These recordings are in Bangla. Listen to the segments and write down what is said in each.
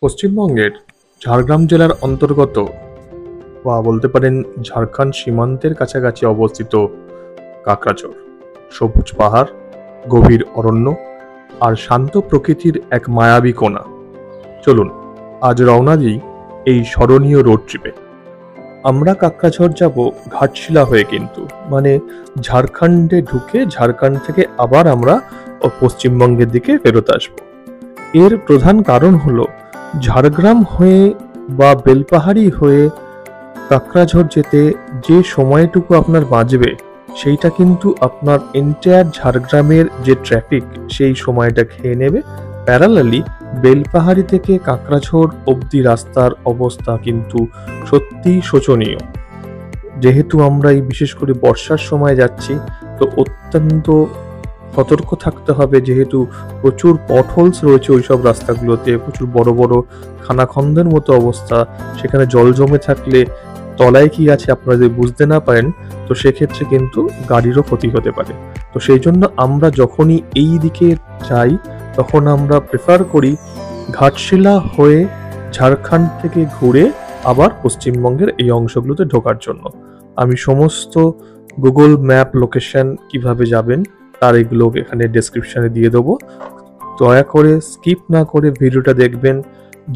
পশ্চিমবঙ্গের ঝাড়গ্রাম জেলার অন্তর্গত বা বলতে পারেন ঝাড়খণ্ড সীমান্তের কাছাকাছি অবস্থিত কাকড়াঝোড়। সবুজ পাহাড়, গভীর অরণ্য আর শান্ত প্রকৃতির এক মায়াবী কোণা। চলুন আজ রওনা দিই এই স্মরণীয় রোড ট্রিপে। আমরা কাকড়াঝোড় যাব ঘাটশিলা হয়ে, কিন্তু মানে ঝাড়খণ্ডে ঢুকে ঝাড়খণ্ড থেকে আবার আমরা পশ্চিমবঙ্গের দিকে ফেরত আসব। এর প্রধান কারণ হলো ঝাড়গ্রাম হয়ে বা বেলপাহাড়ি হয়ে কাকড়াঝোড় যেতে যে সময়টুকু আপনার বাঁচবে, সেইটা কিন্তু আপনার এন্টায়ার ঝাড়গ্রামের যে ট্রাফিক সেই সময়টা খেয়ে নেবে। প্যারালালি বেলপাহাড়ি থেকে কাকড়াঝোড় অবধি রাস্তার অবস্থা কিন্তু সত্যিই শোচনীয়। যেহেতু আমরা এই বিশেষ করে বর্ষার সময় যাচ্ছি, তো অত্যন্ত সতর্ক থাকতে হবে, যেহেতু প্রচুর পটহোলস রয়েছে ওইসব রাস্তাগুলোতে, প্রচুর বড় বড় খানাখন্দের মতো অবস্থা। সেখানে জল জমে থাকলে তলায় কি আছে আপনারা যদি বুঝতে না পারেন, তো সেক্ষেত্রে কিন্তু গাড়িরও ক্ষতি হতে পারে। তো সেই জন্য আমরা যখনই এই দিকে যাই, তখন আমরা প্রেফার করি ঘাটশিলা হয়ে ঝাড়খণ্ড থেকে ঘুরে আবার পশ্চিমবঙ্গের এই অংশগুলোতে ঢোকার জন্য। আমি সমস্ত গুগল ম্যাপ লোকেশন কিভাবে যাবেন তার এগুলো এখানে ডেসক্রিপশনে দিয়ে দেবো। দয়া করে স্কিপ না করে ভিডিওটা দেখবেন।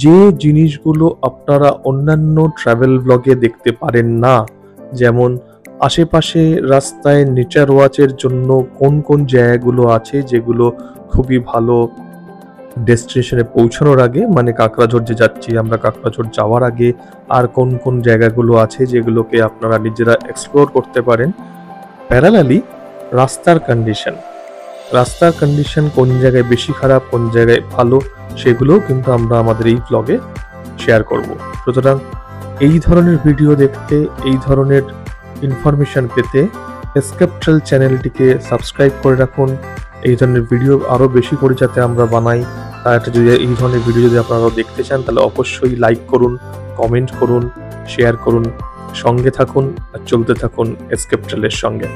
যে জিনিসগুলো আপনারা অন্যান্য ট্রাভেল ব্লগে দেখতে পারেন না, যেমন আশেপাশে রাস্তায় নেচার ওয়াচের জন্য কোন কোন জায়গাগুলো আছে যেগুলো খুবই ভালো ডেস্টিনেশনে পৌঁছানোর আগে, মানে কাকড়াঝোড় যে যাচ্ছি আমরা, কাকড়াঝোড় যাওয়ার আগে আর কোন কোন জায়গাগুলো আছে যেগুলোকে আপনারা নিজেরা এক্সপ্লোর করতে পারেন। প্যারালালি রাস্তার কন্ডিশন কোন জায়গায় বেশি খারাপ, কোন জায়গায় ভালো, সেগুলোও কিন্তু আমরা আমাদের এই ব্লগে শেয়ার করব। সুতরাং এই ধরনের ভিডিও দেখতে, এই ধরনের ইনফরমেশন পেতে এসকেপ ট্রেল চ্যানেলটিকে সাবস্ক্রাইব করে রাখুন। এই ধরনের ভিডিও আরও বেশি করে যাতে আমরা বানাই, তার একটা যদি এই ধরনের ভিডিও যদি আপনারা দেখতে চান, তাহলে অবশ্যই লাইক করুন, কমেন্ট করুন, শেয়ার করুন। সঙ্গে থাকুন আর চলতে থাকুন এসকেপ ট্রেলের সঙ্গে।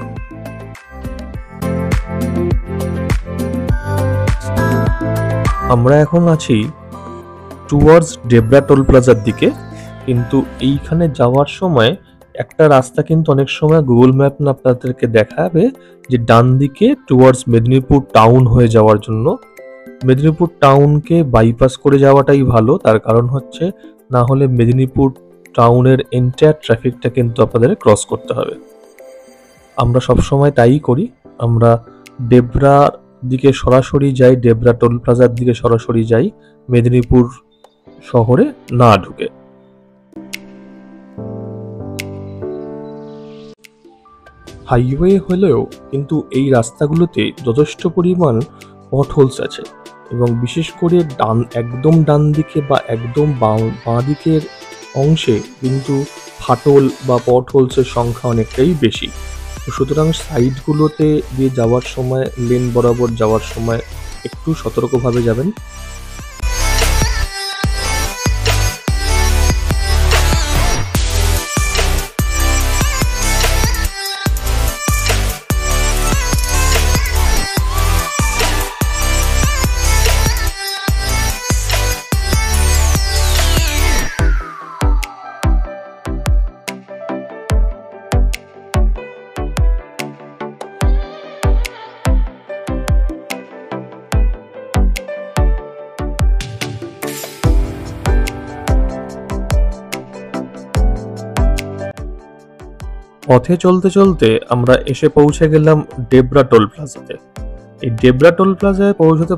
আমরা এখন আছি টুয়ার্ডস ডেবরা টোল প্লাজার দিকে, কিন্তু এইখানে যাওয়ার সময় একটা রাস্তা কিন্তু অনেক সময় গুগল ম্যাপ না আপনাদেরকে দেখাবে যে ডান দিকে টুয়ার্ডস মেদিনীপুর টাউন হয়ে যাওয়ার জন্য। মেদিনীপুর টাউনকে বাইপাস করে যাওয়াটাই ভালো, তার কারণ হচ্ছে না হলে মেদিনীপুর টাউনের এন্টায়ার ট্রাফিকটা কিন্তু আপনাদের ক্রস করতে হবে। আমরা সবসময় তাই করি, আমরা ডেবরার দিকে সরাসরি যাই, ডেবরা টোল প্লাজার দিকে সরাসরি যাই, মেদিনীপুর শহরে না ঢুকে। হাইওয়ে হলেও কিন্তু এই রাস্তাগুলোতে যথেষ্ট পরিমাণ পটহোলস আছে, এবং বিশেষ করে একদম ডান দিকে বা একদম বাঁ দিকের অংশে কিন্তু ফাটল বা পটহোলসের সংখ্যা অনেকটাই বেশি। সুতরাং সাইডগুলোতে দিয়ে যাওয়ার সময়, লেন বরাবর যাওয়ার সময় একটু সতর্কভাবে যাবেন। পথে চলতে চলতে আমরা এসে পৌঁছে গেলাম ডেবরা টোল প্লাজাতে। এই ডেবরা টোল প্লাজায়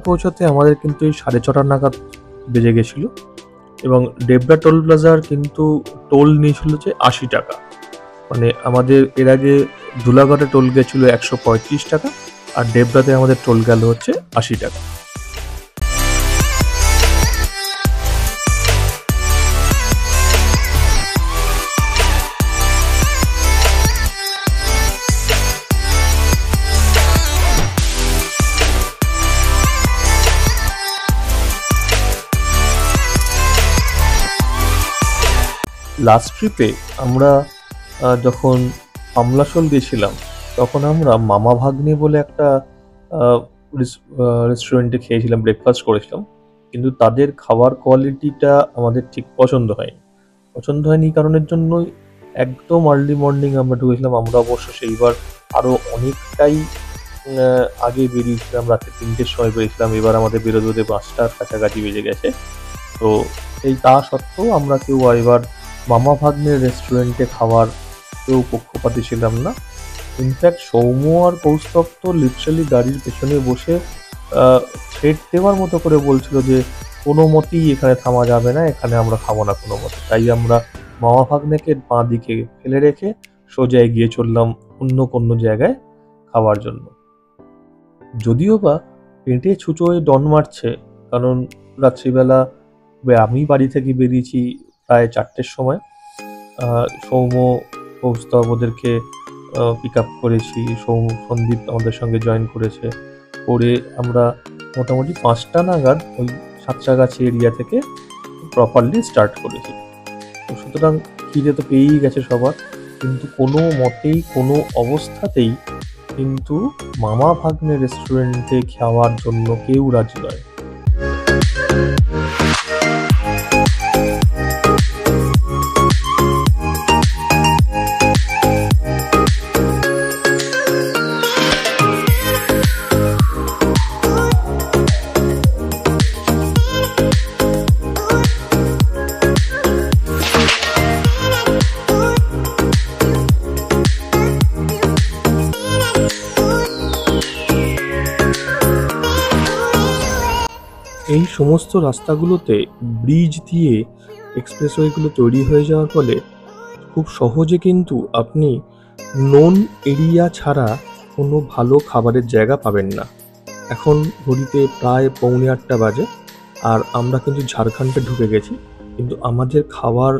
পৌঁছতে আমাদের কিন্তু এই 6:30 নাগাদ বেজে গেছিল, এবং ডেবরা টোল প্লাজার কিন্তু টোল নিয়েছিল যে 80 টাকা। মানে আমাদের এর আগে ধুলাগড়ে টোল গেছিল 135 টাকা, আর ডেবরাতে আমাদের টোল গেল হচ্ছে 80 টাকা। লাস্ট ট্রিপে আমরা যখন আমলাশোল গেছিলাম, তখন আমরা মামা ভাগ্নে বলে একটা রেস্টুরেন্টে খেয়েছিলাম, ব্রেকফাস্ট করেছিলাম। কিন্তু তাদের খাবার কোয়ালিটিটা আমাদের ঠিক পছন্দ হয়নি। এই কারণের জন্যই একদম আর্লি মর্নিং আমরা ঢুকেছিলাম। আমরা অবশ্য সেইবার আরও অনেকটাই আগে বেরিয়েছিলাম, রাতে 3টের সময় বেরিয়েছিলাম। এবার আমাদের বেরোতে 5টার কাছাকাছি বেজে গেছে। তো এই তা সত্ত্বেও আমরা কেউ এবার মামা ভাগ্নের রেস্টুরেন্টে খাওয়ার কেউ পক্ষপাতী ছিলাম না। ইনফ্যাক্ট সৌম্য আর কৌস্তব তো লিটারালি গাড়ির পেছনে বসে থ্রেট দেওয়ার মতো করে বলছিল যে কোনো মতেই এখানে থামা যাবে না, এখানে আমরা খাবো না কোনো মতে। তাই আমরা মামা ভাগ্নেকে বাঁ দিকে ফেলে রেখে সোজা এগিয়ে চললাম অন্য কোনো জায়গায় খাওয়ার জন্য। যদিও বা পেটে ছুঁচোয় ডন মারছে, কারণ রাত্রিবেলা আমি বাড়ি থেকে বেরিয়েছি প্রায় 4টের সময়। সৌম্য কৌস্তব ওদেরকে পিক আপ করেছি, সন্দীপ আমাদের সঙ্গে জয়েন করেছে। করে আমরা মোটামুটি 5টা নাগাদ ওই সাঁতরাগাছি এরিয়া থেকে প্রপারলি স্টার্ট করেছি। তো সুতরাং খিদে তো পেয়েই গেছে সবার, কিন্তু কোনো মতেই কোনো অবস্থাতেই কিন্তু মামা ভাগ্নে রেস্টুরেন্টে খাওয়ার জন্য কেউ রাজি নয়। এই সমস্ত রাস্তাগুলোতে ব্রিজ দিয়ে এক্সপ্রেসওয়েগুলো তৈরি হয়ে যাওয়ার ফলে খুব সহজে কিন্তু আপনি নোন এরিয়া ছাড়া কোনো ভালো খাবারের জায়গা পাবেন না। এখন ঘড়িতে প্রায় 7:45 বাজে, আর আমরা কিন্তু ঝাড়খণ্ডে ঢুকে গেছি। কিন্তু আমাদের খাবার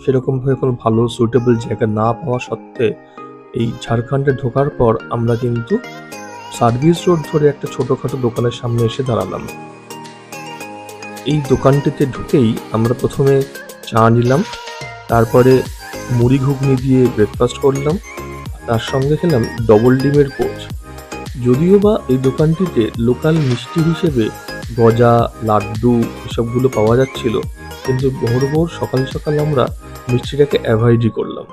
সেরকমভাবে কোনো ভালো সুইটেবল জায়গা না পাওয়া সত্ত্বে এই ঝাড়খণ্ডে ঢোকার পর আমরা কিন্তু সার্ভিস রোড ধরে একটা ছোটোখাটো দোকানের সামনে এসে দাঁড়ালাম। এই দোকানটিতে ঢুকেই আমরা প্রথমে চা নিলাম, তারপরে মুড়ি ঘুগনি দিয়ে ব্রেকফাস্ট করলাম, তার সঙ্গে খেলাম ডবল ডিমের পোচ। যদিও বা এই দোকানটিতে লোকাল মিষ্টি হিসেবে গজা, লাড্ডু এসবগুলো পাওয়া যাচ্ছিল, কিন্তু ভোর সকাল সকাল আমরা মিষ্টিটাকে অ্যাভয়েডই করলাম।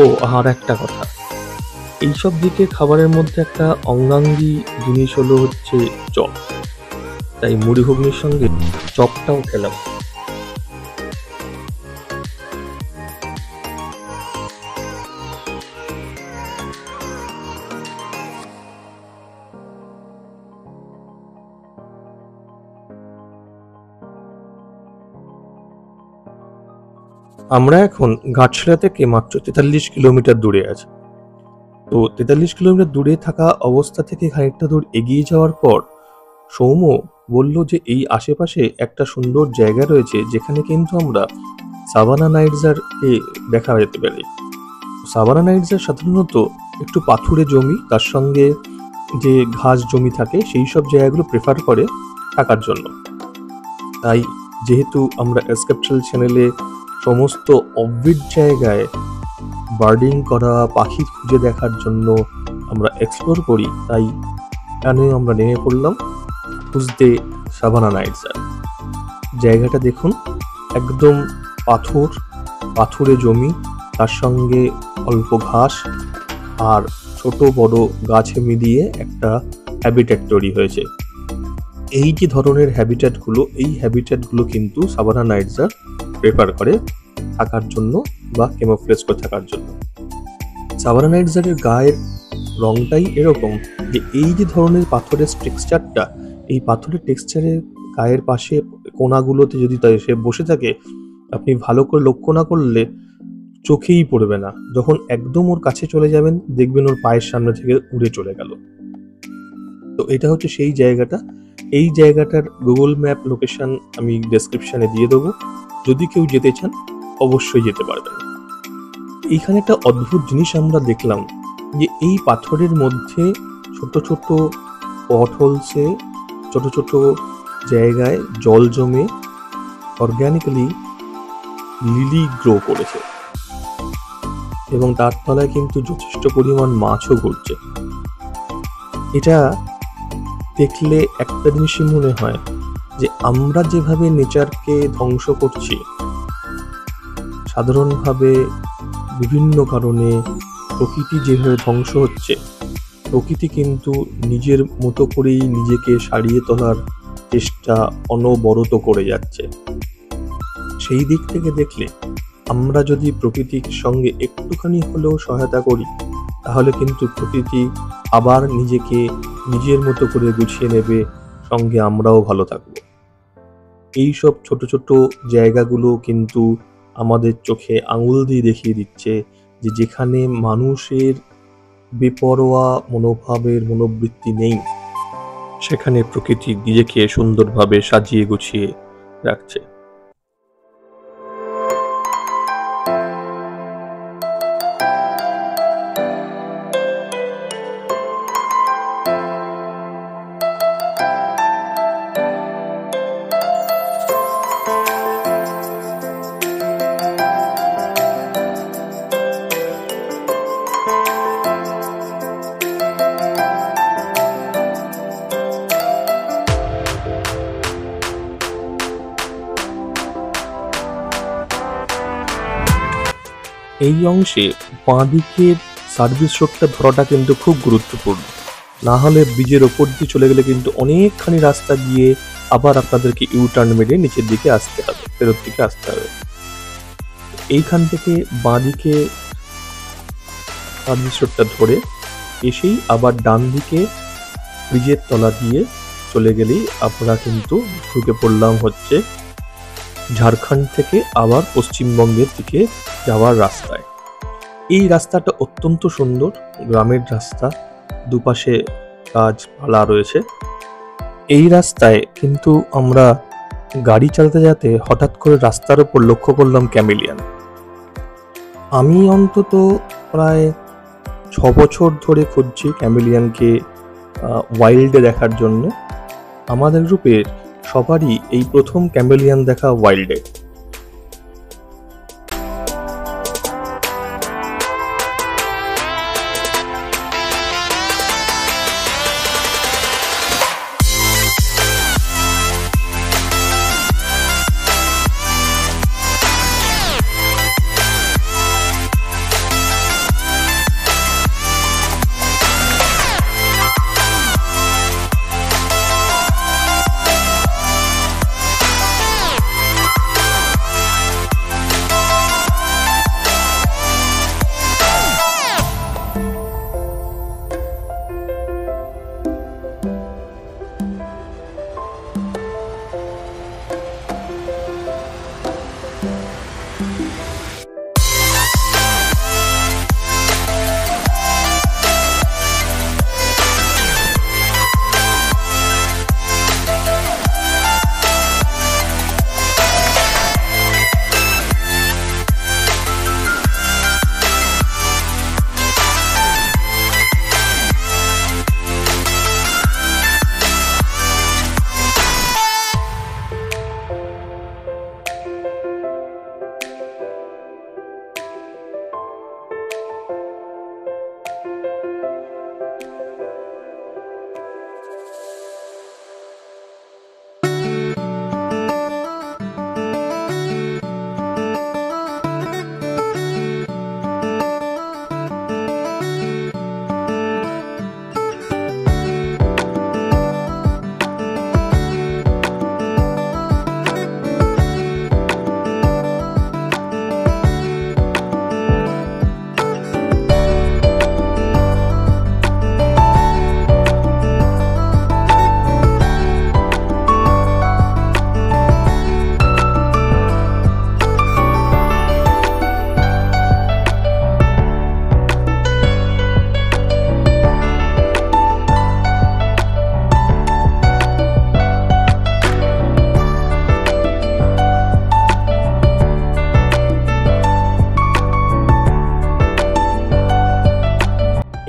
ও আর একটা কথা, এইসব দিকে খাবারের মধ্যে একটা অঙ্গাঙ্গী জিনিস হচ্ছে চপ। তাই মুড়ি ঘুগনির সঙ্গে চপটাও খেলাম। আমরা এখন ঘাটশিলা থেকে মাত্র 43 কিলোমিটার দূরে আছি। তো 43 কিলোমিটার দূরে থাকা অবস্থা থেকে খানিকটা দূর এগিয়ে যাওয়ার পর সৌম্য বলল যে এই আশেপাশে একটা সুন্দর জায়গা রয়েছে যেখানে কিন্তু আমরা সাভানা নাইটসকে দেখা যেতে পারে। সাভানা নাইটস সাধারণত একটু পাথুরে জমি, তার সঙ্গে যে ঘাস জমি থাকে সেই সব জায়গাগুলো প্রেফার করে থাকার জন্য। তাই যেহেতু আমরা এসকেপট্রাল চ্যানেলে সমস্ত অবভিড জায়গায় বার্ডিং করা পাখি খুঁজে দেখার জন্য আমরা এক্সপ্লোর করি, তাই এখানে আমরা নেমে পড়লাম খুঁজতে সাভানা নাইটস। জায়গাটা দেখুন, একদম পাথুরে জমি, তার সঙ্গে অল্প ঘাস আর ছোট বড় গাছে মিলিয়ে একটা হ্যাবিটেট তৈরি হয়েছে। এই যে ধরনের হ্যাবিটেটগুলো কিন্তু সাভানা নাইটস প্রেফার করে থাকার জন্য বা ক্যামোফ্লেজ করে থাকার জন্য। সাভানা নাইটসের গায়ের রংটাই এরকম যে এই যে ধরনের পাথরের টেক্সচারটা, এই পাথরের টেক্সচারের গায়ের পাশে কোনাগুলোতে যদি সে বসে থাকে, আপনি ভালো করে লক্ষ্য না করলে চোখেই পড়বে না। যখন একদম ওর কাছে চলে যাবেন দেখবেন ওর পায়ের সামনে থেকে উড়ে চলে গেল। তো এটা হচ্ছে সেই জায়গাটা। এই জায়গাটার গুগল ম্যাপ লোকেশন আমি ডেসক্রিপশনে দিয়ে দেবো, যদি কেউ যেতে চান অবশ্যই যেতে পারবেন। এইখানে একটা অদ্ভুত জিনিস আমরা দেখলাম যে এই পাথরের মধ্যে ছোট ছোট পটহোলসে ছোট ছোট জায়গায় জল জমে অর্গ্যানিক্যালি লিলি গ্রো করেছে, এবং তার তলায় কিন্তু যথেষ্ট পরিমাণ মাছও ঘুরছে। এটা দেখলে একটা জিনিসই মনে হয় যে আমরা যেভাবে নেচারকে ধ্বংস করছি, সাধারণভাবে বিভিন্ন কারণে প্রকৃতি যেভাবে ধ্বংস হচ্ছে, প্রকৃতি কিন্তু নিজের মতো করেই নিজেকে সারিয়ে তোলার চেষ্টা অনবরত করে যাচ্ছে। সেই দিক থেকে দেখলে আমরা যদি প্রকৃতির সঙ্গে একটুখানি হলেও সহায়তা করি, তাহলে কিন্তু প্রকৃতি আবার নিজেকে নিজের মতো করে গুছিয়ে নেবে, সঙ্গে আমরাও ভালো থাকবো। এইসব ছোট ছোট জায়গাগুলো কিন্তু আমাদের চোখে আঙুল দিয়ে দেখিয়ে দিচ্ছে যে যেখানে মানুষের বেপরোয়া মনোবৃত্তি নেই, সেখানে প্রকৃতি নিজেকে সুন্দরভাবে সাজিয়ে গুছিয়ে রাখছে। এই অংশে বাঁদিকের সার্ভিস রোডটা ধরাটা কিন্তু খুব গুরুত্বপূর্ণ, না হলে ব্রিজের ওপর দিয়ে চলে গেলে কিন্তু অনেকখানি রাস্তা গিয়ে আবার আপনাদেরকে ইউটার্ন মেরে নিচের দিকে আসতে হবে, ফেরত দিকে আসতে হবে। এইখান থেকে বাঁদিকে সার্ভিস রোডটা ধরে এসেই আবার ডান দিকে ব্রিজের তলা দিয়ে চলে গেলেই আমরা কিন্তু ঢুকে পড়লাম হচ্ছে ঝাড়খণ্ড থেকে আবার পশ্চিমবঙ্গের দিকে যাওয়ার রাস্তায়। এই রাস্তাটা অত্যন্ত সুন্দর, গ্রামের রাস্তা, দুপাশে গাছপালা রয়েছে। এই রাস্তায় কিন্তু আমরা গাড়ি চালাতে যেতে হঠাৎ করে রাস্তার উপর লক্ষ্য করলাম ক্যামেলিয়ান। আমি অন্তত প্রায় 6 বছর ধরে খুঁজছি ক্যামেলিয়ানকে ওয়াইল্ডে দেখার জন্য। আমাদের গ্রুপের সবারই এই প্রথম ক্যামেলিয়ান দেখা ওয়াইল্ডে।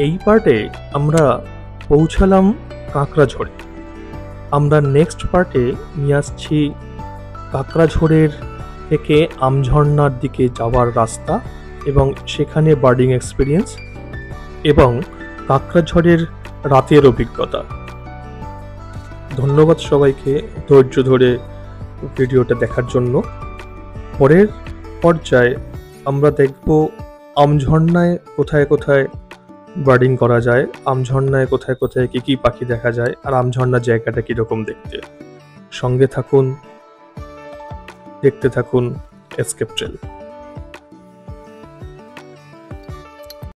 এই পার্টে আমরা পৌঁছালাম কাঁকড়াঝড়ে। আমরা নেক্সট পার্টে নিয়ে আসছি কাঁকড়াঝড়ের থেকে আমঝর্ণার দিকে যাওয়ার রাস্তা এবং সেখানে বার্ডিং এক্সপিরিয়েন্স এবং কাঁকড়াঝড়ের রাতের অভিজ্ঞতা। ধন্যবাদ সবাইকে ধৈর্য ধরে ভিডিওটা দেখার জন্য। পরের পর্যায়ে আমরা দেখব আমঝর্ণায় কোথায় কোথায় বার্ডিং করা যায়, আমঝর্ণায় কোথায় কোথায় কি কি পাখি দেখা যায়, আর আমঝর্ণার জায়গাটা কিরকম দেখতে। সঙ্গে থাকুন, দেখতে থাকুন এসকেপ ট্রেল।